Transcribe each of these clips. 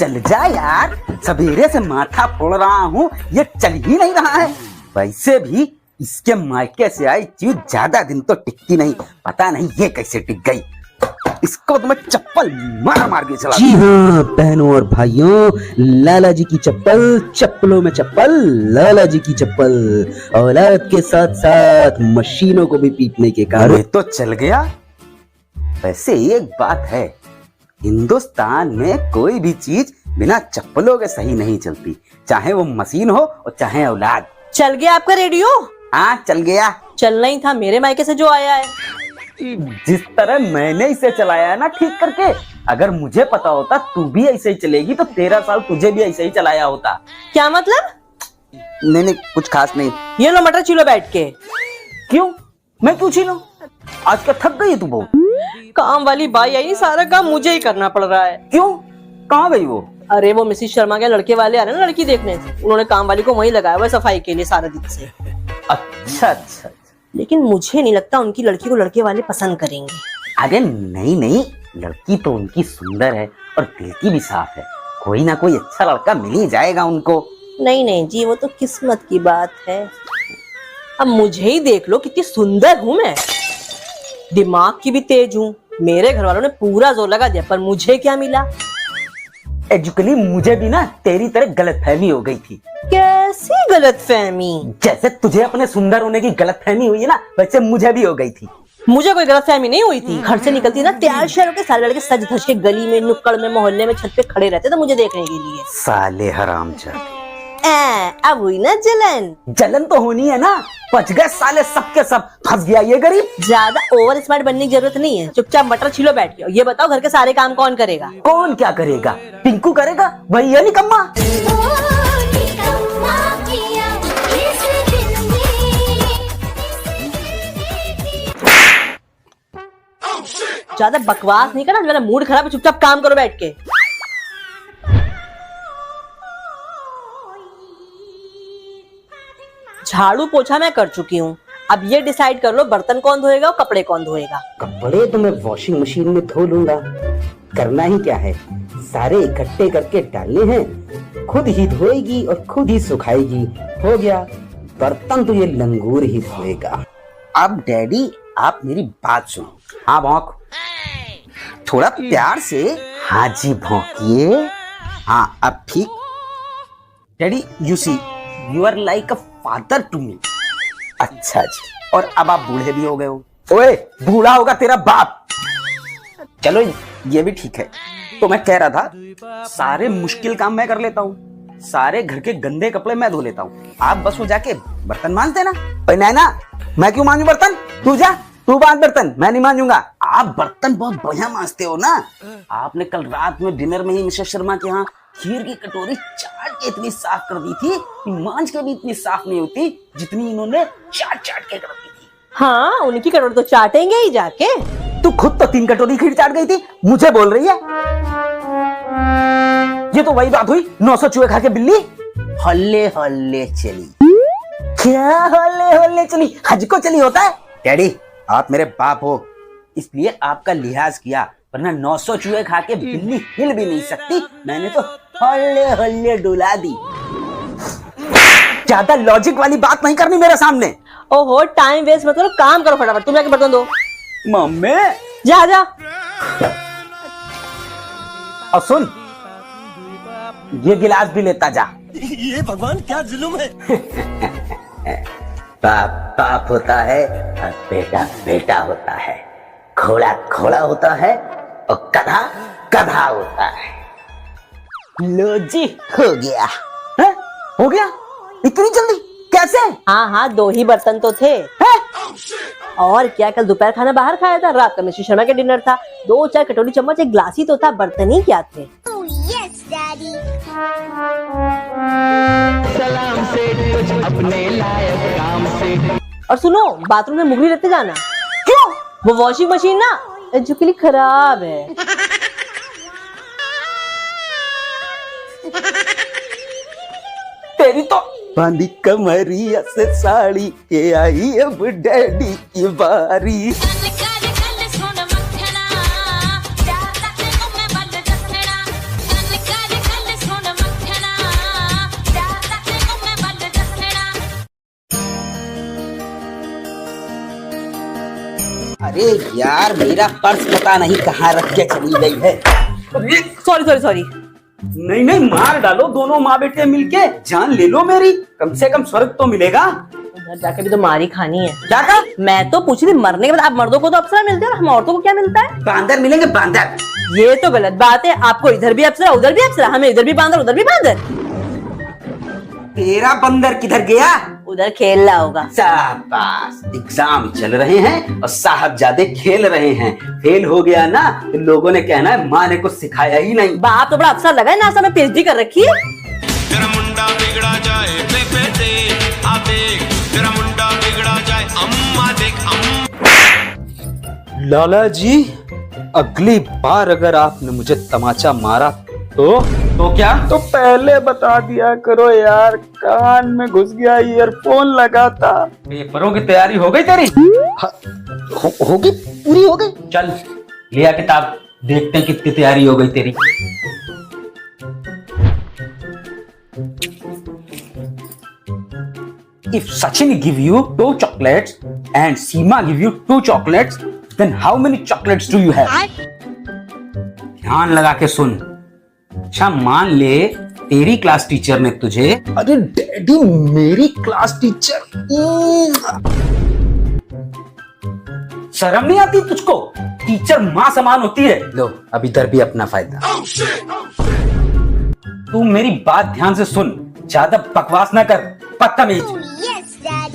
चल जा यार, सवेरे से माथा फोड़ रहा हूँ, ये चल ही नहीं रहा है। वैसे भी इसके मायके से आई चीज ज्यादा दिन तो टिकती नहीं, पता नहीं ये कैसे टिक गई। इसको तो मैं चप्पल मार मार के चला। जी हाँ बहनों और भाइयों, लाला जी की चप्पल, चप्पलों में चप्पल, लाला जी की चप्पल औलाद के साथ साथ मशीनों को भी पीटने के कारण। ये तो चल गया। वैसे एक बात है, हिंदुस्तान में कोई भी चीज बिना चप्पलों के सही नहीं चलती, चाहे वो मशीन हो और चाहे औलाद। चल गया आपका रेडियो? हाँ चल गया। चलना ही था, मेरे मायके से जो आया है। जिस तरह मैंने इसे चलाया है ना ठीक करके, अगर मुझे पता होता तू भी ऐसे ही चलेगी तो 13 साल तुझे भी ऐसे ही चलाया होता। क्या मतलब? नहीं कुछ खास नहीं। ये लो मटर छिलो बैठ के। क्यों? मैं क्यों छिलूं? आज का थक गई तू बहुत। काम वाली बाई आई, सारा काम मुझे ही करना पड़ रहा है। क्यों? कहाँ गई वो? अरे वो मिसिस शर्मा के लड़के वाले आ रहे ना लड़की देखने, उन्होंने काम वाली को वहीं लगाया हुआ सफाई के लिए सारा दिन से। अच्छा। लेकिन मुझे नहीं लगता उनकी लड़की को लड़के वाले पसंद करेंगे। अरे नहीं, लड़की तो उनकी सुंदर है और दिल की भी साफ है, कोई ना कोई अच्छा लड़का मिल ही जाएगा उनको। नहीं जी, वो तो किस्मत की बात है। अब मुझे ही देख लो, कितनी सुंदर हूँ मैं, दिमाग की भी तेज हूँ। मेरे घर वालों ने पूरा जोर लगा दिया, पर मुझे क्या मिला? एक्चुअली मुझे भी ना तेरी तरह गलतफहमी हो गई थी। कैसी गलतफहमी? जैसे तुझे अपने सुंदर होने की गलतफहमी हुई है ना, वैसे मुझे भी हो गई थी। मुझे कोई गलतफहमी नहीं हुई थी। घर से निकलती ना तैयार शहर होकर सारे लड़के सज धज के गली में, नुक्कड़ में, मोहल्ले में, छत पे खड़े रहते थे मुझे देखने के लिए। साले हरामजादे। अब हुई ना जलन तो होनी है ना, बच गए साले सबके सब, फंस गया ये गरीब। ज्यादा ओवर स्मार्ट बनने की जरूरत नहीं है, चुपचाप मटर छिलो बैठ के। ये बताओ घर के सारे काम कौन करेगा? कौन क्या करेगा? पिंकू करेगा, वही है निकम्मा। ज्यादा बकवास नहीं करना, मेरा मूड खराब है, चुपचाप काम करो बैठ के। झाड़ू पोछा मैं कर चुकी हूँ, अब ये डिसाइड कर लो बर्तन कौन धोएगा और कपड़े कौन धोएगा। कपड़े तो मैं वॉशिंग मशीन में धो लूंगा, करना ही क्या है, सारे इकट्ठे करके डालने हैं, खुद ही धोएगी और खुद ही सुखाएगी, हो गया। बर्तन तो ये लंगूर ही धोएगा। अब डैडी आप मेरी बात सुनो। हाँ भौंक, थोड़ा प्यार से हाँ जी भौंकिए। हाँ अब ठीक। Daddy you see, you are like a father to me. अच्छा जी, और अब आप बूढ़े भी हो गए हो। ओए बूढ़ा होगा तेरा बाप। चलो ये भी ठीक है। तो मैं कह रहा था, सारे मुश्किल काम मैं कर लेता हूँ, सारे घर के गंदे कपड़े मैं धो लेता हूँ, आप बस वो जाके बर्तन मांज देना। नैना मैं क्यों मांजू बर्तन? तू जा, तू बांध बर्तन, मैं नहीं मांजूंगा। आप बर्तन बहुत बढ़िया मांजते हो ना। आपने कल रात में डिनर में ही मिसेस शर्मा के यहाँ खीर की कटोरी चाट के इतनी साफ कर दी थी कि मांज के भी इतनी साफ नहीं होती जितनी इन्होंने चाट के कर दी थी। हाँ उनकी कटोरी तो चाटेंगे ही जाके। तू खुद तो 3 कटोरी खीर चाट गई थी, मुझे बोल रही है। ये तो वही बात हुई, 900 चूहे खा के बिल्ली हल्ले हल्ले चली। क्या हल्ले हल्ले चली? हज को चली होता है? डैडी आप मेरे बाप हो, इसलिए आपका लिहाज किया, वरना 900 चूहे खा के बिल्ली हिल भी नहीं सकती। मैंने तो हल्ले हल्ले डुला दी। ज्यादा लॉजिक वाली बात नहीं करनी मेरे सामने। ओहो टाइम वेस्ट मत करो, काम करो फटाफट। तुम जाके बर्तन दो। मम्मी जा और सुन, ये गिलास भी लेता जा। ये भगवान क्या जुल्म है। बाप बाप होता है और बेटा बेटा होता है, घोड़ा घोड़ा होता है और गधा गधा होता है। लो जी हो गया। है? हो गया इतनी जल्दी कैसे? हाँ 2 ही बर्तन तो थे। है? और क्या, कल दोपहर खाना बाहर खाया था, रात का मिसेस शर्मा के डिनर था, 2-4 कटोरी चम्मच, एक गिलास ही तो था, बर्तन ही क्या थे। सलाम से कुछ अपने लायक काम से। और सुनो, बाथरूम में मुगली रखते जाना। क्यों? वो वॉशिंग मशीन ना जुकली खराब है। तेरी तो बांधी कमरिया से साड़ी के आई अब डैडी की बारी। अरे यार मेरा पर्स पता नहीं कहाँ रख के चली गई है। Sorry sorry sorry. नहीं नहीं, मार डालो दोनों माँ बेटे मिलके, जान ले लो मेरी, कम से कम स्वर्ग तो मिलेगा। उधर जाके भी तो मारी खानी है। क्या कहा? मैं तो पूछ रही, मरने के बाद आप मर्दों को तो अप्सरा मिलते हैं और हम औरतों को क्या मिलता है? बांदर मिलेंगे, बांदर। ये तो गलत बात है, आपको इधर भी अप्सरा उधर भी अप्सरा, हमें इधर भी बांदर उधर भी बांदर। तेरा बंदर किधर गया? उधर खेल रहा होगा। शाबाश, एग्जाम चल रहे हैं और साहबजादे खेल रहे हैं, फेल हो गया ना तो लोगों ने कहना है माँ ने कुछ सिखाया ही नहीं। बाप तो बड़ा अफसर लगा है, नासा में पीएचडी कर रखी है। तेरा मुंडा बिगड़ा जाए बेटे आ देख, तेरा मुंडा बिगड़ा जाए अम्मा देख लाला जी, अगली बार अगर आपने मुझे तमाचा मारा तो क्या? तो पहले बता दिया करो यार, कान में घुस गया, ईयरफोन लगा था। पेपरों की तैयारी हो गई तेरी? हो गई, पूरी हो गई। चल लिया किताब, देखते हैं कितनी तैयारी हो गई तेरी। If Sachin give you 2 chocolates and Seema give you 2 chocolates, then how many chocolates do you have? ध्यान लगा के सुन। अच्छा मान ले तेरी क्लास टीचर ने तुझे, अरे डैडी, मेरी क्लास टीचर। शर्म नहीं आती तुझको? टीचर माँ समान होती है। लो अब इधर भी अपना फायदा। तू मेरी बात ध्यान से सुन, ज्यादा बकवास ना कर, बदतमीज।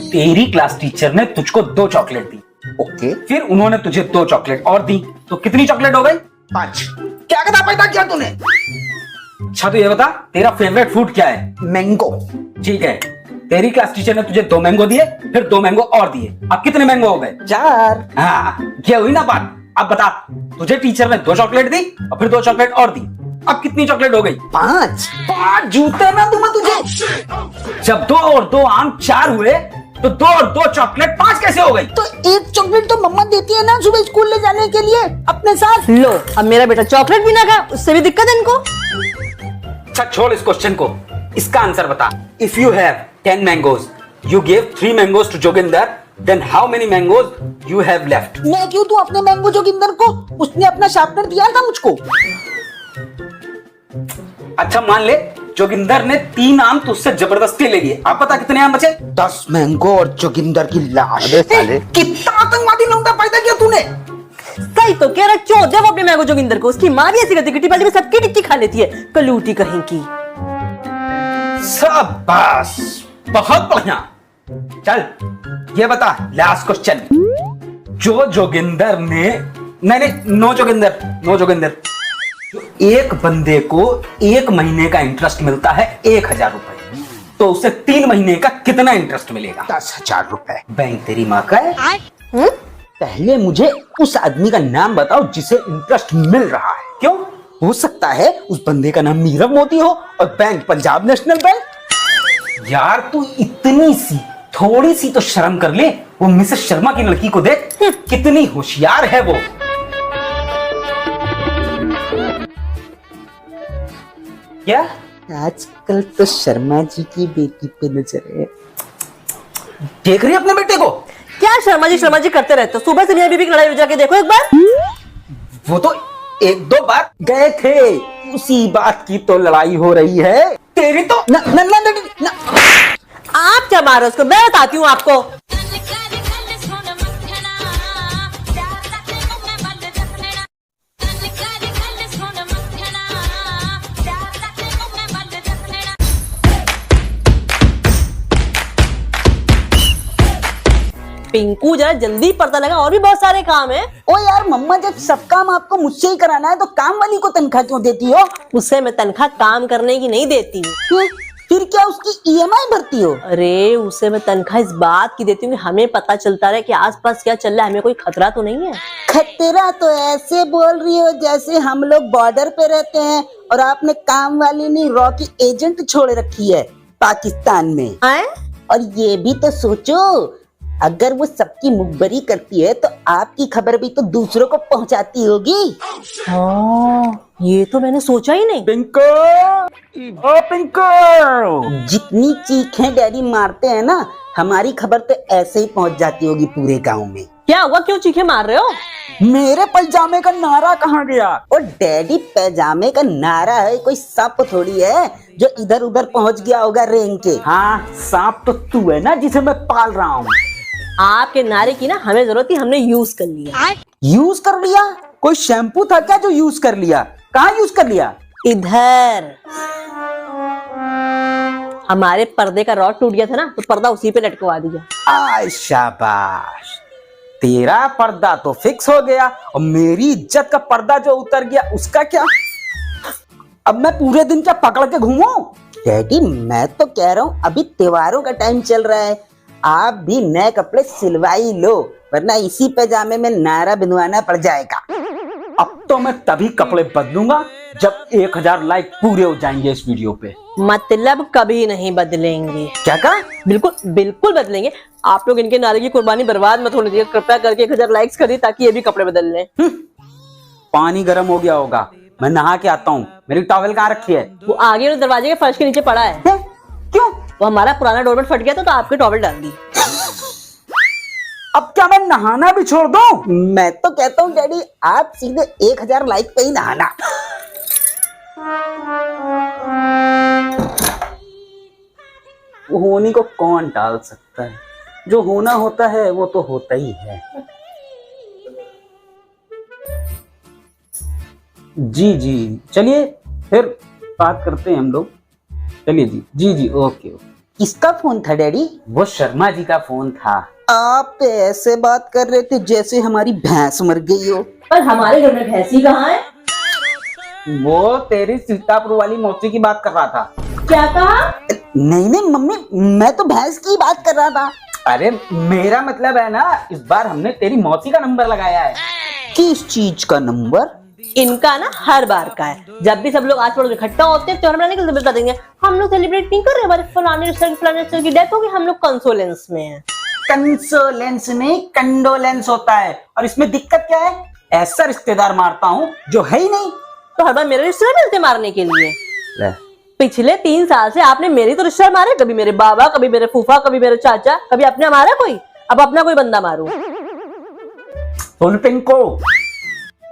तेरी क्लास टीचर ने तुझको 2 चॉकलेट दी, ओके, फिर उन्होंने तुझे 2 चॉकलेट और दी, तो कितनी चॉकलेट हो गई? 5। क्या कथा पैदा किया तूने? अच्छा तो ये बता, तेरा फेवरेट फ्रूट क्या है? मैंगो। ठीक है, तेरी क्लास टीचर ने तुझे 2 मैंगो दिए, फिर 2 मैंगो और दिए, अब कितने मैंगो हो गए? 4। हाँ, ये हुई ना बात। अब बता, तुझे टीचर ने 2 चॉकलेट दी और फिर 2 चॉकलेट और दी, अब कितनी चॉकलेट हो गई? 5। 5 जूते ना दूंगा तुझे। जब 2 और 2 आम 4 हुए, तो 2 और 2 चॉकलेट 5 कैसे हो गई? तो 1 चॉकलेट तो मम्मा देती है ना सुबह स्कूल ले जाने के लिए अपने साथ। लो अब मेरा बेटा चॉकलेट भी ना खा, उससे भी दिक्कत है इनको। अच्छा छोड़ इस क्वेश्चन को, इसका आंसर बता। If you have 10 mangoes, you give 3 mangoes to Joginder, then how many mangoes you have left? मैं क्यों दूं अपने मैंगो जोगिंदर को? उसने अपना शार्पनर दिया था मुझको। अच्छा मान ले जोगिंदर ने 3 आम तुझसे जबरदस्ती ले लिए, आप पता कितने आम बचे? 10 मैंगो और जोगिंदर की लाश। कितना आतंकवादी लौंडा पैदा किया तूने। सही तो कह रहा, चो जब अपने मैंगो जोगिंदर को, उसकी माँ भी ऐसी करती, किट्टी पार्टी में सबकी टिक्की खा लेती है, कलूटी कहीं की। शाबाश, बहुत बढ़िया। चल ये बता, लास्ट क्वेश्चन। जो जोगिंदर ने, नहीं नो जोगिंदर, एक बंदे को 1 महीने का इंटरेस्ट मिलता है 1000 रुपए, तो उसे 3 महीने का कितना इंटरेस्ट मिलेगा? 10,000 रुपए। बैंक तेरी माँ का है। पहले मुझे उस आदमी का नाम बताओ जिसे इंटरेस्ट मिल रहा है। क्यों? हो सकता है उस बंदे का नाम नीरव मोदी हो और बैंक पंजाब नेशनल बैंक। यार तू इतनी सी, थोड़ी सी तो शर्म कर ले। वो मिसेस शर्मा की लड़की को देख, कितनी होशियार है वो। क्या? आजकल तो शर्मा जी की बेटी पे नजर है। देख रही है अपने बेटे को? क्या शर्मा जी करते रहते हो? सुबह से मियां बीबी की लड़ाई हो जाके देखो एक बार। वो तो 1-2 बार गए थे, उसी बात की तो लड़ाई हो रही है। तेरी तो ना ना ना ना, ना। आप क्या मारो उसको, मैं बताती हूँ आपको। पिंकू जरा जल्दी पर्दा लगा, और भी बहुत सारे काम है। ओ यार मम्मा, जब सब काम आपको मुझसे ही कराना है तो काम वाली को तनख्वाह क्यों देती हो? उससे मैं तनख्वाह काम करने की नहीं देती हूँ। फिर क्या उसकी EMI भरती हो? अरे उसे मैं तनख्वाह इस बात की देती हूँ कि हमें पता चलता रहे कि आसपास क्या चल रहा है, हमें कोई खतरा तो नहीं है। खतरा तो ऐसे बोल रही हो जैसे हम लोग बॉर्डर पे रहते हैं और आपने काम वाली नहीं रॉ की एजेंट छोड़ रखी है पाकिस्तान में। आए? और ये भी तो सोचो, अगर वो सबकी मुखबरी करती है तो आपकी खबर भी तो दूसरों को पहुंचाती होगी। हाँ, ये तो मैंने सोचा ही नहीं। पिंको, ओ पिंको। जितनी चीखें डैडी मारते हैं ना, हमारी खबर तो ऐसे ही पहुंच जाती होगी पूरे गांव में। क्या हुआ, क्यों चीखे मार रहे हो? मेरे पैजामे का नारा कहाँ गया? और डैडी, पैजामे का नारा है कोई सांप थोड़ी है जो इधर उधर पहुंच गया होगा रेंग के। हाँ, सांप तो तू है ना जिसे मैं पाल रहा हूँ। आपके नारे की ना हमें जरूरत थी, हमने यूज कर लिया। यूज कर लिया? कोई शैम्पू था क्या जो यूज कर लिया? कहाँ यूज कर लिया? इधर हमारे पर्दे का रॉड टूट गया था ना, तो पर्दा उसी पे लटकवा दिया। आय शाबाश, तेरा पर्दा तो फिक्स हो गया और मेरी इज्जत का पर्दा जो उतर गया उसका क्या? अब मैं पूरे दिन क्या पकड़ के घूमूं? डैडी, मैं तो कह रहा हूँ अभी त्योहारों का टाइम चल रहा है, आप भी नए कपड़े सिलवाई लो, वरना इसी पैजामे में नारा बिंदवाना पड़ जाएगा। अब तो मैं तभी कपड़े बदलूंगा जब 1000 लाइक पूरे हो जाएंगे इस वीडियो पे। मतलब कभी नहीं बदलेंगे। क्या कहा? बिल्कुल बिल्कुल बदलेंगे। आप लोग इनके नारे की कुर्बानी बर्बाद मत होने दीजिए, कृपया करके 1000 लाइक्स करिए ताकि ये भी कपड़े बदल लें। पानी गर्म हो गया होगा, मैं नहा के आता हूँ। मेरी टॉवेल कहाँ रखी है? वो आगे वाले दरवाजे के फर्श के नीचे पड़ा है। क्यों? वो हमारा पुराना डोरमेट फट गया था तो आपके टॉवेल डाल दी। अब क्या मैं नहाना भी छोड़ दूं? मैं तो कहता हूँ डैडी, आप सीधे 1000 लाइक पे ही नहाना। होने को कौन टाल सकता है? जो होना होता है वो तो होता ही है। जी जी, चलिए फिर बात करते हैं हम लोग। चलिए जी जी जी, ओके ओके। किसका फोन था डैडी? वो शर्मा जी का फोन था। आप ऐसे बात कर रहे थे जैसे हमारी भैंस मर गई हो। पर हमारे घर में भैंसी कहाँ है? वो तेरी सीतापुर वाली मौसी की बात कर रहा था। क्या कहा? नहीं नहीं मम्मी, मैं तो भैंस की बात कर रहा था। अरे मेरा मतलब है ना, इस बार हमने तेरी मौसी का नंबर लगाया है। किस चीज का नंबर? इनका ना हर बार का है। जब भी सब लोग आस पड़ोस इकट्ठा होते हैं त्योहार मनाने के लिए बता देंगे हम लोग सेलिब्रेट नहीं कर रहे, हमारे फलाने रिश्तेदार की डेथ होगी, हम लोग कंसोलेंस में हैं। कंसोलेंस नहीं, कंडोलेंस होता है। और इसमें दिक्कत क्या है? ऐसा रिश्तेदार मारता हूँ जो है ही नहीं। तो हर बार मेरे रिश्तेदार मिलते मारने के लिए। ले। पिछले 3 साल से आपने मेरी तो रिश्तेदार मारे, कभी मेरे बाबा, कभी मेरे फूफा, कभी मेरे चाचा, कभी अपने मारा कोई। अब अपना कोई बंदा मारू। पिंको,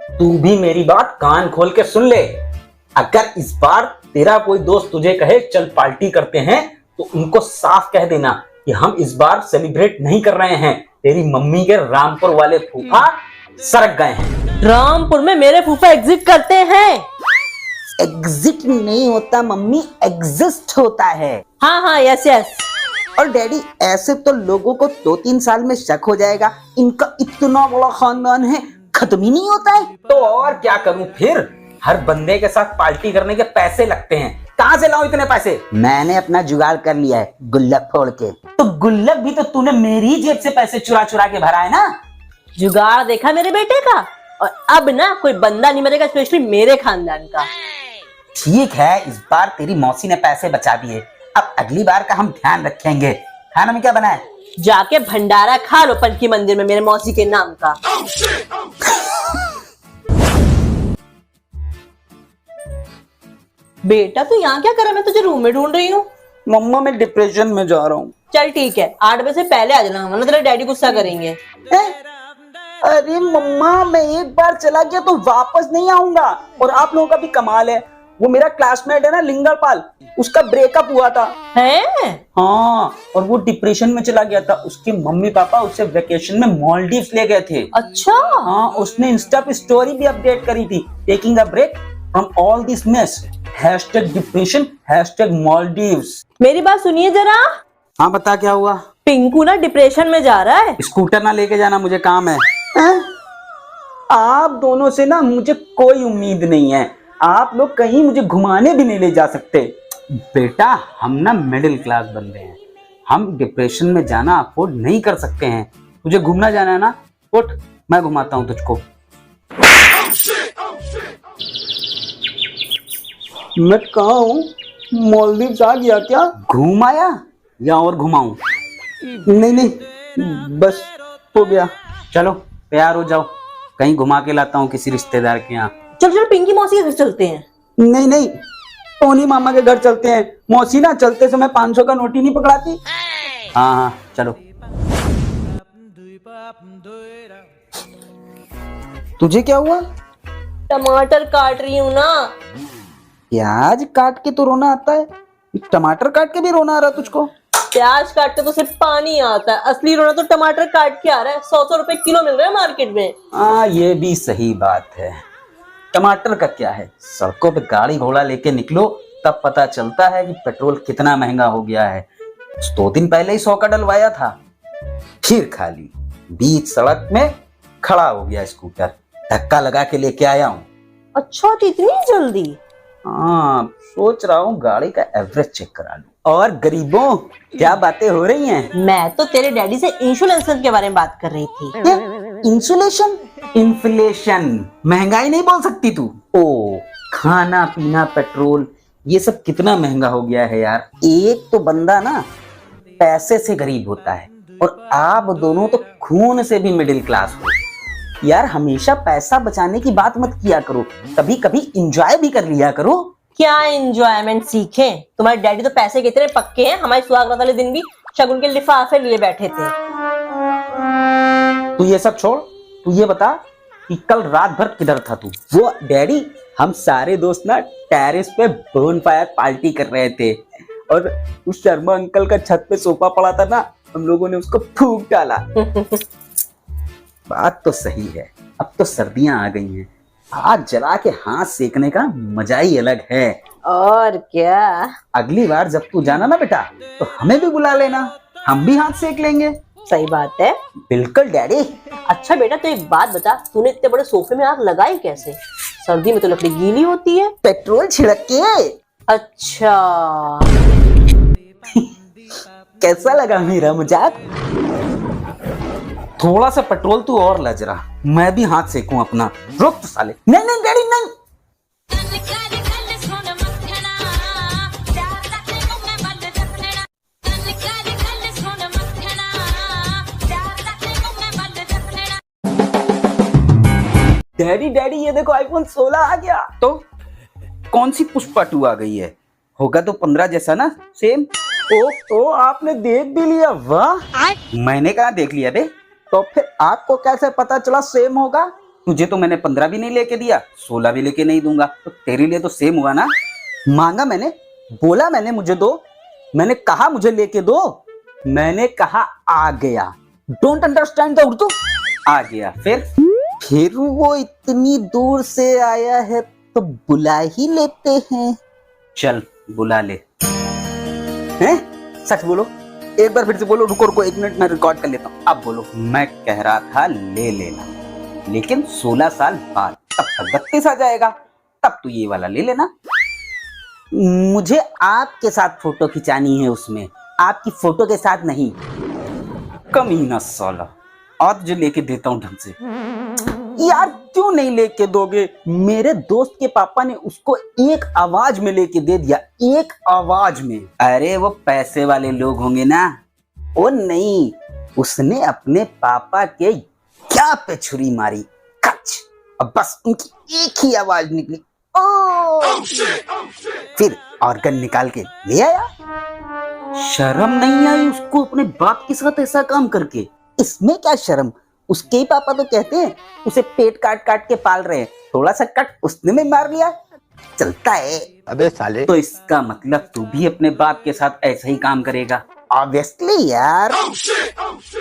तू भी मेरी बात कान खोल के सुन ले। अगर इस बार तेरा कोई दोस्त तुझे कहे चल पार्टी करते हैं, तो उनको साफ कह देना कि हम इस बार सेलिब्रेट नहीं कर रहे हैं। तेरी मम्मी के रामपुर वाले फूफा सरक गए हैं। रामपुर में मेरे फूफा एग्जिट करते हैं। एग्जिट नहीं होता मम्मी, एग्जिस्ट होता है। हाँ हाँ, यस यस। और डैडी, ऐसे तो लोगों को 2-3 साल में शक हो जाएगा, इनका इतना बड़ा खानदान है, खत्म ही नहीं होता है। तो और क्या करूं फिर? हर बंदे के साथ पार्टी करने के पैसे लगते हैं, कहां से लाऊं इतने पैसे? मैंने अपना जुगाड़ कर लिया है, गुल्लक फोड़ के। तो गुल्लक भी तो तूने मेरी जेब से पैसे चुरा चुरा के भरा है ना। जुगाड़ देखा मेरे बेटे का? और अब ना कोई बंदा नहीं मरेगा, स्पेशली मेरे खानदान का। ठीक है, इस बार तेरी मौसी ने पैसे बचा दिए, अब अगली बार का हम ध्यान रखेंगे। खाना में क्या बना है? जाके भंडारा खा लो पनकी मंदिर में मेरे मौसी के नाम का। बेटा तू यहाँ क्या कर रहा है? मैं तुझे रूम में ढूंढ रही हूँ। मम्मा, मैं डिप्रेशन में जा रहा हूँ। चल ठीक है, 8 बजे से पहले आ जाना, वरना तेरे डैडी गुस्सा करेंगे। अरे मम्मा, मैं एक बार चला गया तो वापस नहीं आऊंगा। और आप लोगों का भी कमाल है, वो मेरा क्लासमेट है ना लिंगरपाल, उसका ब्रेकअप हुआ था। हैं? हाँ, और वो डिप्रेशन में चला गया था। उसके मम्मी पापा उसे वेकेशन में मालदीव्स ले गए थे। अच्छा। हाँ, उसने इंस्टा पे स्टोरी भी अपडेट करी थी, taking a break from all this mess, #depression, #Maldives. मेरी बात सुनिए जरा। हाँ बता, क्या हुआ? पिंकू ना डिप्रेशन में जा रहा है। स्कूटर ना लेके जाना, मुझे काम है। आप दोनों से ना मुझे कोई उम्मीद नहीं है, आप लोग कहीं मुझे घुमाने भी नहीं ले जा सकते। बेटा, हम ना मिडिल क्लास बंदे हैं, हम डिप्रेशन में जाना अफोर्ड नहीं कर सकते हैं। तुझे घूमना जाना है ना, उठ, मैं घुमाता हूँ तुझको। मैं कहाँ हूँ? मालदीव्स आ गया क्या? घूम आया या और घुमाऊं? नहीं नहीं, बस हो गया। चलो तैयार हो जाओ, कहीं घुमा के लाता हूँ किसी रिश्तेदार के यहाँ। चलो चलो पिंकी मौसी के घर चलते हैं। नहीं नहीं, टोनी मामा के घर चलते हैं। मौसी ना चलते समय 500 का नोट ही नहीं पकड़ाती। हाँ हाँ चलो। तुझे क्या हुआ? टमाटर काट रही हूँ ना। प्याज काट के तो रोना आता है, टमाटर काट के भी रोना आ रहा तुझको? प्याज काट के तो सिर्फ पानी आता है, असली रोना तो टमाटर काट के आ रहा है। 100 रुपए किलो मिल रहा है मार्केट में। हाँ, ये भी सही बात है। टमाटर का क्या है, सड़कों पे गाड़ी घोड़ा लेके निकलो तब पता चलता है कि पेट्रोल कितना महंगा हो गया है। 2 दिन पहले ही 100 का डलवाया था, फिर खाली बीच सड़क में खड़ा हो गया स्कूटर, धक्का लगा के लेके आया हूँ। अच्छा, तो इतनी जल्दी? हाँ, सोच रहा हूँ गाड़ी का एवरेज चेक करा लूं। और गरीबों, क्या बातें हो रही हैं? मैं तो तेरे डैडी से इंश्योरेंस के बारे में बात कर रही थी। इंसुलेशन? इन्फ्लेशन, महंगाई नहीं बोल सकती तू? ओ, खाना पीना पेट्रोल ये सब कितना महंगा हो गया है यार। एक तो बंदा ना पैसे से गरीब होता है और आप दोनों तो खून से भी मिडिल क्लास हो यार। हमेशा पैसा बचाने की बात मत किया करो, कभी कभी इंजॉय भी कर लिया करो। क्या एंजॉयमेंट सीखे? तुम्हारे डैडी तो पैसे के इतने पक्के हैं, हमारे सुहागरात वाले दिन भी शगुन के लिफाफे लिए बैठे थे। तू ये सब छोड़, तू ये बता कि कल रात भर किधर था तू? वो डैडी, हम सारे दोस्त ना टेरेस पे बोनफायर पार्टी कर रहे थे और उस शर्मा अंकल का छत पे सोफा पड़ा था ना, हम लोगों ने उसको फूंक डाला। बात तो सही है, अब तो सर्दियां आ गई हैं, आग जला के हाथ सेकने का मजा ही अलग है। और क्या। अगली बार जब तू जाना ना बेटा तो हमें भी बुला लेना, हम भी हाथ सेक लेंगे। सही बात है। बिल्कुल डैडी। अच्छा बेटा, तो एक बात बता, तूने इतने बड़े सोफे में आग लगाई कैसे? सर्दी में तो लकड़ी गीली होती है। पेट्रोल छिड़क के। अच्छा। कैसा लगा मेरा मजाक? थोड़ा सा पेट्रोल तू और लज रहा, मैं भी हाथ सेकूं अपना। रुक तो साले। नहीं नहीं डैडी नहीं। डैडी डैडी ये देखो आईफोन 16 आ गया। तो कौन सी पुष्पा 2 आ गई है? होगा तो 15 जैसा ना, सेम। ओ आपने देख भी लिया, वाह। मैंने कहा देख लिया बे, तो फिर आपको कैसे पता चला सेम होगा? तुझे तो मैंने 15 भी नहीं लेके दिया, 16 भी लेके नहीं दूंगा, तो तेरे लिए तो सेम हुआ ना। मांगा मैंने, बोला मैंने मुझे दो, मैंने कहा मुझे लेके दो, मैंने कहा आ गया। Don't understand the Urdu. आ गया, फिर वो इतनी दूर से आया है तो बुला ही लेते हैं। चल बुला ले। हैं? सच बोलो, एक बार फिर से बोलो। रुको रुको 1 मिनट, मैं रिकॉर्ड कर लेता हूँ। अब बोलो। मैं कह रहा था ले लेना, लेकिन 16 साल बाद, तब तक 32 आ जाएगा, तब तो ये वाला ले लेना। मुझे आपके साथ फोटो खिंचानी है, उसमें आपकी फोटो के साथ नहीं। कमीना साला, आज जो लेके देता हूँ ढंग से। यार क्यों नहीं लेके दोगे? मेरे दोस्त के पापा ने उसको एक आवाज में लेके दे दिया, एक आवाज में। अरे वो पैसे वाले लोग होंगे ना। ओ नहीं, उसने अपने पापा के क्या पे छुरी मारी, कच, अब बस उनकी एक ही आवाज निकली, ओ फिर ऑर्गन निकाल के ले आया। शर्म नहीं आई उसको अपने बाप के साथ ऐसा काम करके? इसमें क्या शर्म, उसके ही पापा तो कहते हैं उसे पेट काट काट के पाल रहे हैं, थोड़ा सा कट उसने में मार लिया, चलता है। अबे साले। तो इसका मतलब तू भी अपने बाप के साथ ऐसा ही काम करेगा? ऑब्वियसली यार।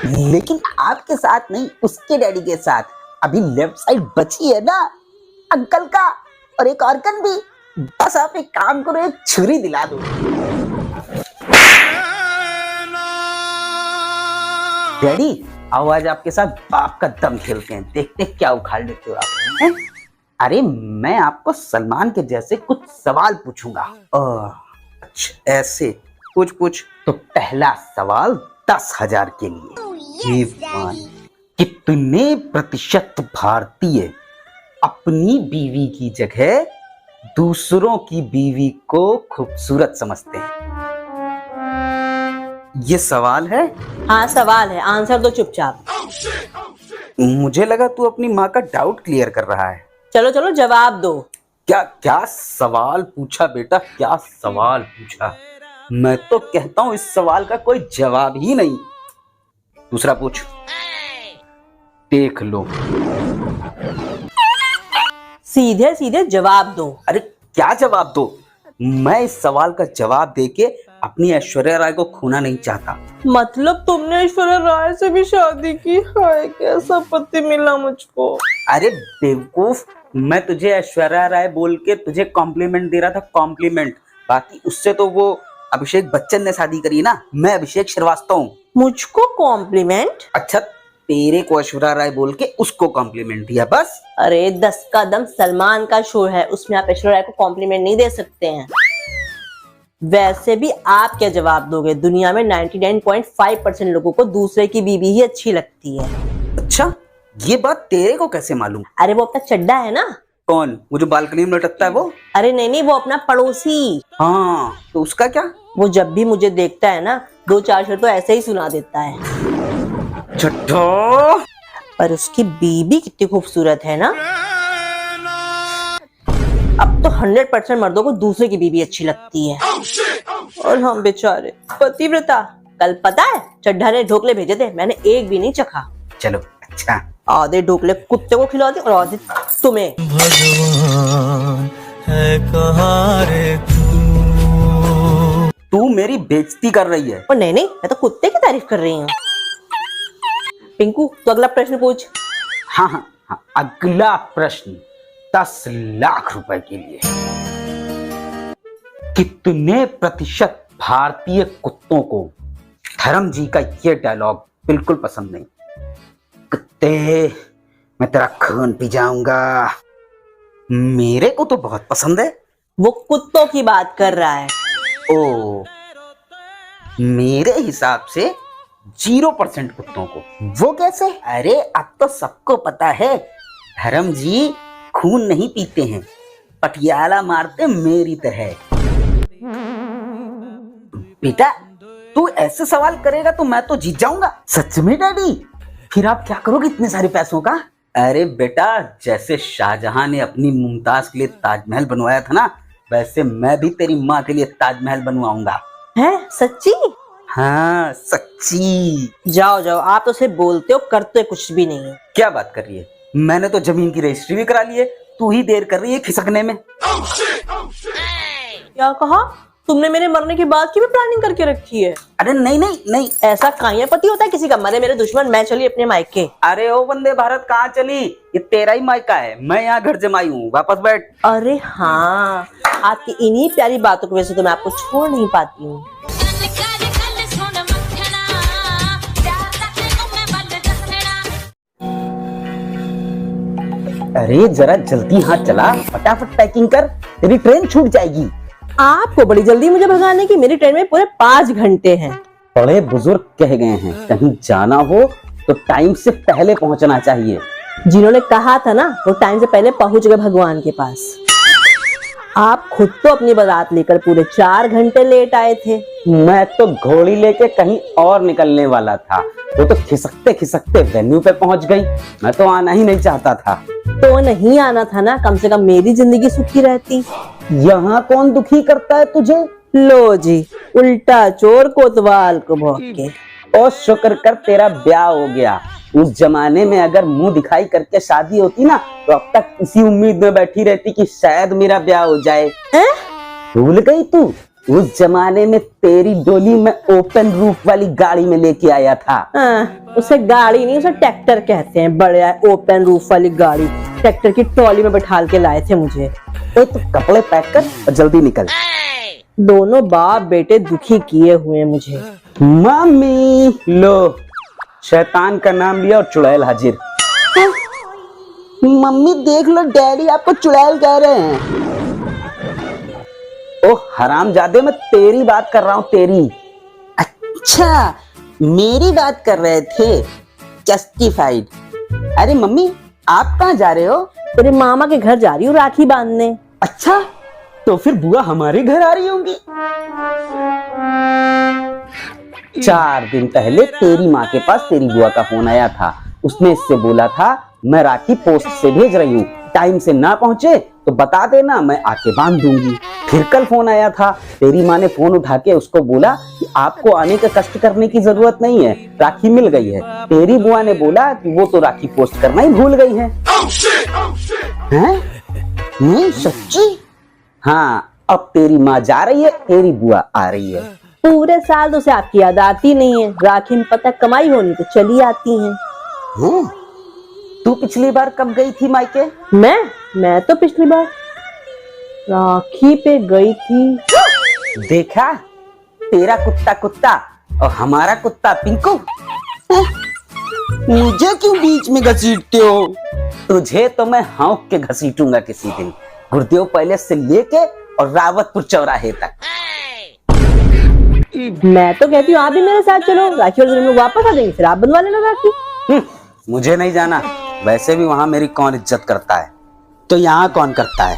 लेकिन आपके साथ नहीं, उसके डैडी के साथ। अभी लेफ्ट साइड बची है ना अंकल का, और एक ऑर्गन भी। बस आप एक काम करो, एक छुरी दिला दो। डैडी आओ आज आपके साथ बाप का दम खेलते हैं, देखते क्या उखाड़ लेते हो आप। हैं? अरे मैं आपको सलमान के जैसे कुछ सवाल पूछूंगा। अच्छा ऐसे पूछ। तो पहला सवाल 10,000 के लिए। कितने प्रतिशत भारतीय अपनी बीवी की जगह दूसरों की बीवी को खूबसूरत समझते हैं? ये सवाल है? हाँ सवाल है, आंसर दो चुपचाप। मुझे लगा तू अपनी माँ का डाउट क्लियर कर रहा है। चलो चलो जवाब दो। क्या सवाल पूछा बेटा, क्या सवाल पूछा? मैं तो कहता हूँ इस सवाल का कोई जवाब ही नहीं। दूसरा पूछ। देख लो। सीधे सीधे जवाब दो। अरे क्या जवाब दो? मैं इस सवाल का जवाब देके अपनी ऐश्वर्या राय को खोना नहीं चाहता। मतलब तुमने ऐश्वर्या राय से भी शादी की? हाय कैसा पति मिला मुझको। अरे बेवकूफ, मैं तुझे ऐश्वर्या राय बोल के तुझे कॉम्प्लीमेंट दे रहा था, कॉम्प्लीमेंट। बाकी उससे तो वो अभिषेक बच्चन ने शादी करी ना, मैं अभिषेक श्रीवास्तव हूँ। मुझको कॉम्प्लीमेंट? अच्छा, तेरे को ऐश्वर्या राय बोल के उसको कॉम्प्लीमेंट दिया बस। अरे 10 का दम सलमान का शो है, उसमें आप ऐश्वर्या राय को कॉम्प्लीमेंट नहीं दे सकते हैं। वैसे भी आप क्या जवाब दोगे? दुनिया में 99.5% लोगों को दूसरे की बीवी ही अच्छी लगती है। अच्छा, ये बात तेरे को कैसे मालूम? अरे वो अपना चड्डा है ना। कौन? वो जो बालकनी में लटकता है वो? अरे नहीं, वो अपना पड़ोसी। हाँ, तो उसका क्या? वो जब भी मुझे देखता है ना, 2-4 शब्द तो ऐसे ही सुना देता है। झट्ठो। पर उसकी बीबी कितनी खूबसूरत है ना। अब तो 100% मर्दों को दूसरे की बीबी अच्छी लगती है। और हम बेचारे पतिव्रता। कल पता है चड्ढा ने ढोकले भेजे थे, मैंने एक भी नहीं चखा। चलो अच्छा। आधे ढोकले कुत्ते को खिला दिए और आधे तुम्हें। भगवान है कहाँ रे तू मेरी बेइज्जती कर रही है। और नहीं, मैं तो कुत्ते की तारीफ कर रही हूँ। पिंकू, तो अगला प्रश्न पूछ। हाँ हाँ हाँ, अगला प्रश्न 10 लाख रुपए के लिए। कितने प्रतिशत भारतीय कुत्तों को धर्म जी का ये डायलॉग बिल्कुल पसंद नहीं? कुत्ते, मैं तेरा खून पी जाऊंगा। मेरे को तो बहुत पसंद है। वो कुत्तों की बात कर रहा है। ओ, मेरे हिसाब से 0% कुत्तों को। वो कैसे? अरे अब तो सबको पता है धर्म जी खून नहीं पीते हैं, पटियाला मारते मेरी तरह। बेटा, तू ऐसे सवाल करेगा तो मैं तो जीत जाऊंगा। सच में डैडी? फिर आप क्या करोगे इतने सारे पैसों का? अरे बेटा, जैसे शाहजहां ने अपनी मुमताज के लिए ताजमहल बनवाया था ना, वैसे मैं भी तेरी माँ के लिए ताजमहल बनवाऊंगा। है सच्ची? हाँ सच्ची। जाओ जाओ, आप तो सिर्फ बोलते हो, करते कुछ भी नहीं है। क्या बात कर रही है? मैंने तो जमीन की रजिस्ट्री भी करा ली है, तू ही देर कर रही है खिसकने में। क्या कहा तुमने? मेरे मरने के बाद की भी प्लानिंग करके रखी है? अरे नहीं नहीं नहीं। ऐसा काया पति होता है किसी का? मरे मेरे दुश्मन, मैं चली अपने मायके। अरे ओ वंदे भारत कहाँ चली? ये तेरा ही मायका है, मैं यहाँ घर जमाई हूँ, वापस बैठ। अरे हाँ, आपकी इन्हीं प्यारी बातों की वजह से तो मैं आपको छोड़ नहीं पाती हूँ। अरे जरा जल्दी हाथ चला, फटाफट पैकिंग कर, तेरी ट्रेन छूट जाएगी। आपको बड़ी जल्दी मुझे भगाने की? मेरी ट्रेन में पूरे 5 घंटे हैं। बड़े बुजुर्ग कह गए हैं, कहीं जाना हो तो टाइम से पहले पहुंचना चाहिए। जिन्होंने कहा था ना, वो टाइम से पहले पहुंच गए भगवान के पास। आप खुद तो अपनी बारात लेकर पूरे 4 घंटे लेट आए थे। मैं तो घोड़ी लेके कहीं और निकलने वाला था, वो तो खिसकते खिसकते वेन्यू पे पहुंच गई। मैं तो आना ही नहीं चाहता था। तो नहीं आना था ना, कम से कम मेरी जिंदगी सुखी रहती। यहाँ कौन दुखी करता है तुझे? लो जी, उल्टा चोर कोतवाल को भौंके। और शुक्र कर तेरा ब्याह हो गया। उस जमाने में अगर मुंह दिखाई करके शादी होती ना, तो अब तक इसी उम्मीद में बैठी रहती कि शायद मेरा ब्याह हो जाए। भूल गई तू? उस जमाने में तेरी डोली में ओपन रूफ वाली गाड़ी में लेके आया था। उसे गाड़ी नहीं, उसे ट्रैक्टर कहते हैं। बड़े ओपन रूफ वाली गाड़ी ट्रैक्टर की ट्रॉली में बैठाल के लाए थे मुझे। तो कपड़े पैक कर और जल्दी निकल। दोनों बाप बेटे दुखी किए हुए मुझे। मम्मी लो, शैतान का नाम लिया और चुड़ैल हाजिर। मम्मी देख लो, डैडी आपको चुड़ैल कह रहे हैं। ओ हरामजादे, मैं तेरी बात कर रहा हूँ, तेरी। अच्छा, मेरी बात कर रहे थे? जस्टिफाइड। अरे मम्मी, आप कहाँ जा रहे हो? तेरे मामा के घर जा रही हूँ राखी बांधने। अच्छा, तो फिर बुआ हमारे घर आ रही होंगी। 4 दिन पहले तेरी माँ के पास तेरी बुआ का फोन आया था। उसने इससे बोला था मैं राखी पोस्ट से भेज रही हूँ, टाइम से ना पहुंचे तो बता देना, मैं आके बांध दूंगी। फिर कल फोन आया था, तेरी माँ ने फोन उठा के उसको बोला कि आपको आने का कष्ट करने की जरूरत नहीं है, राखी मिल गई है। तेरी बुआ ने बोला कि वो तो राखी पोस्ट करना ही भूल गई है। हैं? नहीं सच्ची? हाँ, अब तेरी माँ जा रही है, तेरी बुआ आ रही है। पूरे साल तो उसे आपकी याद आती नहीं है, राखी में पता कमाई होनी तो चली आती है। तू पिछली बार कब गई थी मायके? मैं तो पिछली बार राखी पे गई थी। देखा, तेरा कुत्ता कुत्ता और हमारा कुत्ता पिंकू। मुझे क्यों बीच में घसीटते हो? तुझे तो मैं हौंक के घसीटूंगा किसी दिन, गुरुदेव पैलेस से लेके और रावतपुर चौराहे तक। मैं तो कहती हूँ आप भी मेरे साथ चलो, राखी वाले दिन हम लोग वापस आ जाएंगे, फिर आप बनवा लेना राखी। मुझे नहीं जाना, वैसे भी वहां मेरी कौन इज्जत करता है, तो यहाँ कौन करता है?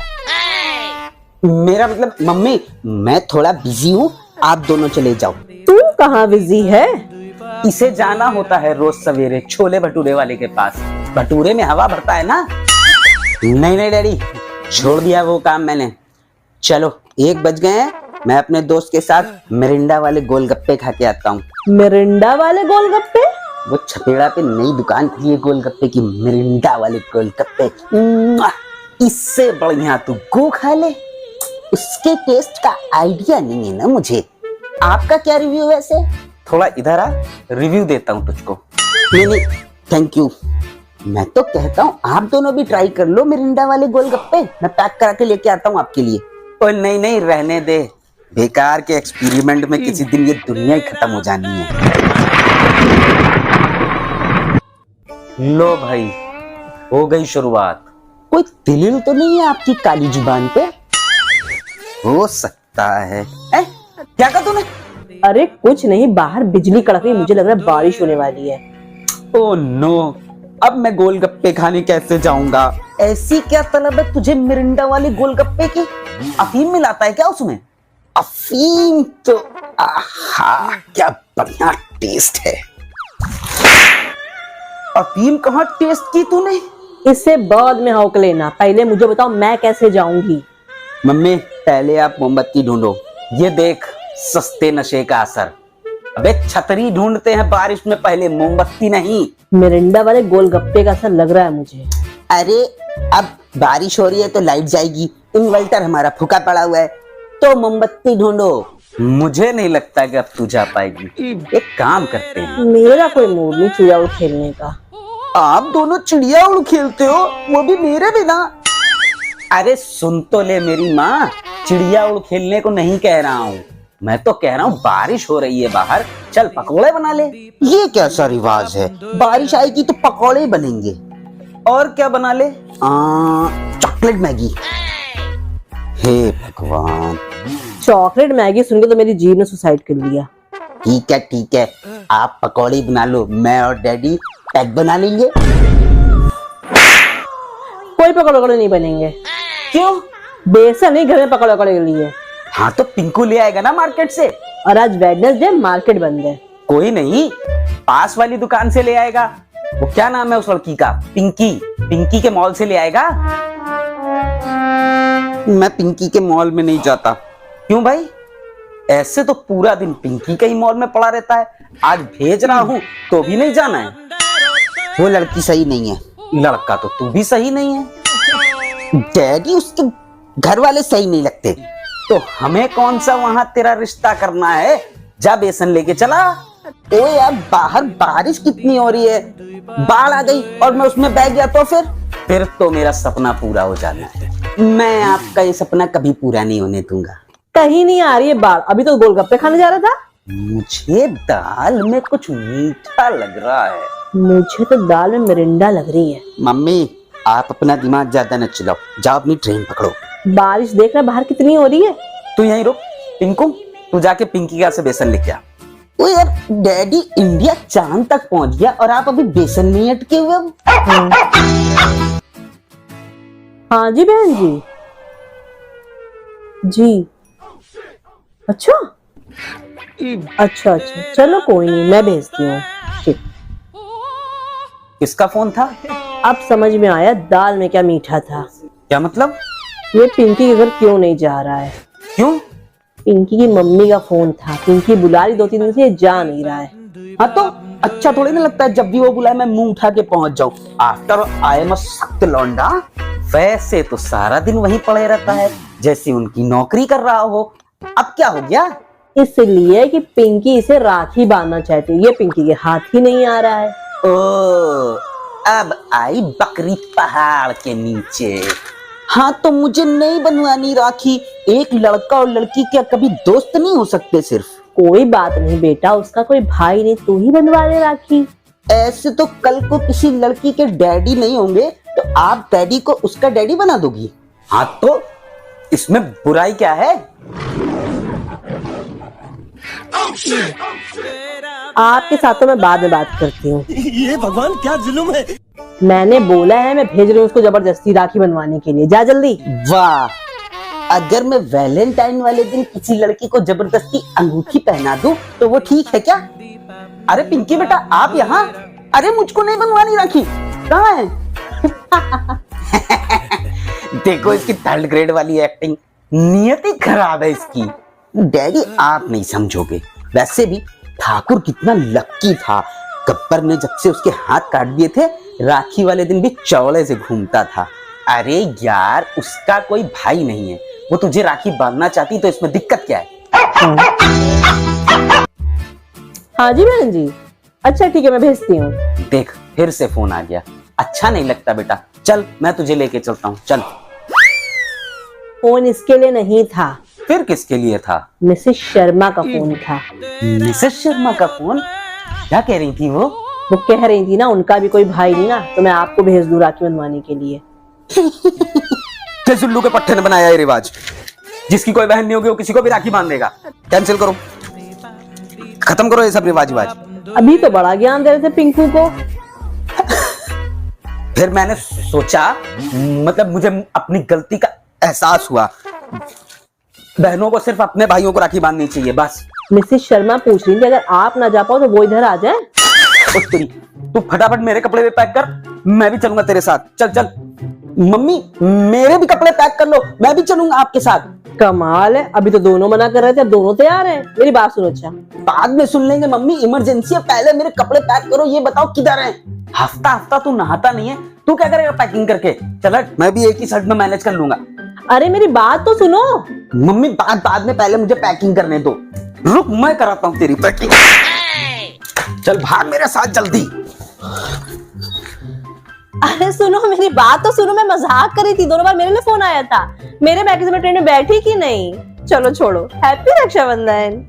मेरा मतलब मम्मी, मैं थोड़ा बिजी हूँ, आप दोनों चले जाओ। तू कहाँ बिजी है? इसे जाना होता है रोज सवेरे छोले भटूरे वाले के पास, भटूरे में हवा भरता है ना। नहीं डैडी, छोड़ दिया वो काम मैंने। चलो 1 बज गए हैं, मैं अपने दोस्त के साथ मिरिंडा वाले गोलगप्पे खा के आता हूँ। मिरिंडा वाले गोलगप्पे? वो छपेड़ा पे नई दुकान खुली है गोलगप्पे की, मिरिंडा वाले गोलगप्पे। इससे बढ़िया तू गो खा ले, उसके टेस्ट का आइडिया नहीं है ना मुझे। आपका क्या रिव्यू है वैसे? थोड़ा इधर आ, रिव्यू देता हूँ तुझको। नहीं थैंक यू। मैं तो कहता हूँ आप दोनों भी ट्राई कर लो मिरिंडा वाले गोलगप्पे, मैं पैक करा के लेके आता हूँ आपके लिए। और नहीं रहने दे, बेकार के एक्सपेरिमेंट में किसी दिन ये दुनिया ही खत्म हो जानी है। लो भाई, हो गई शुरुआत। कोई दलील तो नहीं है आपकी काली जुबान पे? हो सकता है। क्या कहा तूने? अरे कुछ नहीं, बाहर बिजली कड़क रही, मुझे लग रहा है बारिश होने वाली है। ओह नो, अब मैं गोलगप्पे खाने कैसे जाऊंगा? ऐसी क्या तलब है तुझे मिरिंडा वाले गोलगप्पे की? अफीम मिलाता है क्या उसमें? अफीम तो आहा, क्या बढ़िया टेस्ट है। अफीम कहाँ टेस्ट की तूने? इससे बाद में हौक लेना, पहले मुझे बताओ मैं कैसे जाऊंगी। मम्मी, पहले आप मोमबत्ती ढूंढो। ये देख, सस्ते नशे का असर। अबे छतरी ढूंढते हैं बारिश में, पहले मोमबत्ती नहीं। मिरिंडा वाले गोलगप्पे का असर लग रहा है मुझे। अरे अब बारिश हो रही है तो लाइट जाएगी, इन्वर्टर हमारा फूका पड़ा हुआ है, तो मोमबत्ती ढूंढो। मुझे नहीं लगता कि अब तू जा पाएगी। एक काम करते हैं, मेरा कोई मूड नहीं चिड़िया उड़ खेलने का। आप दोनों चिड़िया उड़ खेलते हो, वो भी मेरे बिना। अरे सुन तो ले मेरी माँ, चिड़िया उड़ खेलने को नहीं कह रहा हूँ, मैं तो कह रहा हूँ बारिश हो रही है बाहर, चल पकौड़े बना ले। ये कैसा रिवाज है? बारिश आएगी तो पकौड़े ही बनेंगे। और क्या बना ले? Chocolate Maggi. हे भगवान, चॉकलेट मैगी सुन के तो मेरी जीभ ने सुसाइड कर लिया। ठीक है, आप पकौड़ी बना लो, मैं और डैडी पैक बना लेंगे। कोई पकौड़े नहीं बनेंगे। क्यों? बेसन नहीं, घर में पकौड़े के लिए। हाँ तो पिंकू ले आएगा ना मार्केट से। और आज वेडनेसडे, मार्केट बंद है। कोई नहीं, पास वाली दुकान से ले आएगा। वो क्या नाम है उस लड़की का? पिंकी के मॉल से ले आएगा। मैं पिंकी के मॉल में नहीं जाता। क्यों भाई? ऐसे तो पूरा दिन पिंकी के ही मॉल में पड़ा रहता है, आज भेज रहा हूँ तो भी नहीं जाना है। वो लड़की सही नहीं है। लड़का तो तू भी सही नहीं है। डैडी, उसके घर वाले सही नहीं लगते, तो हमें कौन सा वहां तेरा रिश्ता करना है? जा बेसन लेके चला। ओ यार, बाहर बारिश कितनी हो रही है, बाढ़ आ गई और मैं उसमें बह गया तो फिर तो मेरा सपना पूरा हो जाना है। मैं आपका ये सपना कभी पूरा नहीं होने दूंगा। कहीं नहीं आ रही है बाढ़, अभी तो गोलगप्पे खाने जा रहा था। मुझे दाल में कुछ मीठा लग रहा है। मुझे तो दाल में मिरिंडा लग रही है। मम्मी, आप अपना दिमाग ज्यादा न चलाओ, जाओ अपनी ट्रेन पकड़ो। बारिश देख रहा बाहर कितनी हो रही है। तू यहीं रुक। पिंकू, तू जाके पिंकी का से बेसन लेके आ। ओ यार, डैडी इंडिया चांद तक पहुंच गया और आप अभी बेसन में अटके हुए। हाँ जी बहन जी। जी अच्छा, चलो कोई नहीं, मैं भेजती हूँ। ठीक। किसका फोन था? अब समझ में आया दाल में क्या मीठा था। क्या मतलब? ये पिंकी के घर क्यों नहीं जा रहा है? क्यों? पिंकी की मम्मी का फोन था, पिंकी बुला रही 2-3 दिन से, ये जा नहीं रहा है। हाँ तो अच्छा थोड़ी ना लगता है जब भी वो बुलाए मैं मुंह उठा के पहुंच जाऊं। आफ्टर आई एम अ सख्त लौंडा। वैसे तो सारा दिन वहीं पड़े रहता है जैसे उनकी नौकरी कर रहा हो। अब क्या हो गया? इसलिए कि पिंकी इसे राखी बांधना चाहती है, ये पिंकी के हाथ ही नहीं आ रहा है। ओ, अब आई बकरी पहाड़ के नीचे। हाँ तो मुझे नहीं बनवानी राखी। एक लड़का और लड़की क्या कभी दोस्त नहीं हो सकते? सिर्फ कोई बात नहीं बेटा, उसका कोई भाई नहीं, तू ही बनवा ले राखी। ऐसे तो कल को किसी लड़की के डैडी नहीं होंगे तो आप डैडी को उसका डैडी बना दोगी। हाँ तो इसमें बुराई क्या है? आपके साथ तो मैं बाद में बात करती हूँ। ये भगवान क्या जुल्म है। मैंने बोला है, मैं भेज रही हूँ उसको जबरदस्ती राखी बनवाने के लिए। जा जल्दी। वाह, अगर मैं वैलेंटाइन वाले दिन किसी लड़की को जबरदस्ती अंगूठी पहना दूं तो वो ठीक है क्या? अरे पिंकी बेटा आप यहाँ? अरे मुझको नहीं बनवानी राखी, कहाँ है? देखो इसकी 3rd ग्रेड वाली एक्टिंग, नियति खराब है इसकी। डैडी आप नहीं समझोगे। वैसे भी ठाकुर कितना लक्की था, गब्बर ने जब से उसके हाथ काट दिए थे राखी वाले दिन भी चौड़े से घूमता था। अरे यार उसका कोई भाई नहीं है, वो तुझे राखी बांधना चाहती तो इसमें दिक्कत क्या है? हाँ जी बहन जी, अच्छा ठीक है मैं भेजती हूँ। देख फिर से फोन आ गया, अच्छा नहीं लगता बेटा। चल मैं तुझे लेके चलता हूँ, चल। फोन इसके लिए नहीं था, फिर किसके लिए था? मिसेस शर्मा का फोन था। मिसेस शर्मा का फोन? क्या कह रही थी वो? वो कह रही थी ना उनका भी कोई भाई नहीं ना, तो मैं आपको भेज दूं राखी बनवाने के लिए। किस उल्लू के पट्टे ने बनाया ये रिवाज? जिसकी कोई बहन नहीं होगी वो किसी को भी राखी बांध देगा। कैंसिल करो, खत्म करो ये सब रिवाज। अभी तो बड़ा ज्ञान दे रहे थे पिंकू को। फिर मैंने सोचा, मतलब मुझे अपनी गलती का एहसास हुआ। बहनों को सिर्फ अपने भाइयों को राखी बांधनी चाहिए बस। मिसेस शर्मा पूछ रही थी अगर आप ना जा पाओ तो वो इधर आ जाए। तू फटाफट मेरे कपड़े भी पैक कर, मैं भी चलूंगा तेरे साथ। चल चल। मम्मी मेरे भी कपड़े पैक कर लो, मैं भी चलूंगा आपके साथ। कमाल है, अभी तो दोनों मना कर रहे थे, अब दोनों तैयार हैं। मेरी बात सुनो। अच्छा बाद में सुन लेंगे मम्मी, इमरजेंसी है, पहले मेरे कपड़े पैक करो। ये बताओ किधर हैं? हफ्ता हफ्ता तू नहाता नहीं है, तू क्या करेगा पैकिंग करके? चल मैं भी एक ही शर्ट में मैनेज कर लूंगा। अरे मेरी बात तो सुनो। मम्मी बात बाद में, पहले मुझे पैकिंग करने दो। रुक मैं कराता हूँ तेरी पैकिंग। चल भाग मेरे साथ जल्दी। अरे सुनो मेरी बात तो सुनो, मैं मजाक कर रही थी। दोनों बार मेरे लिए फोन आया था, मेरे बैग से मैं ट्रेन में बैठी कि नहीं। चलो छोड़ो, हैप्पी रक्षाबंधन।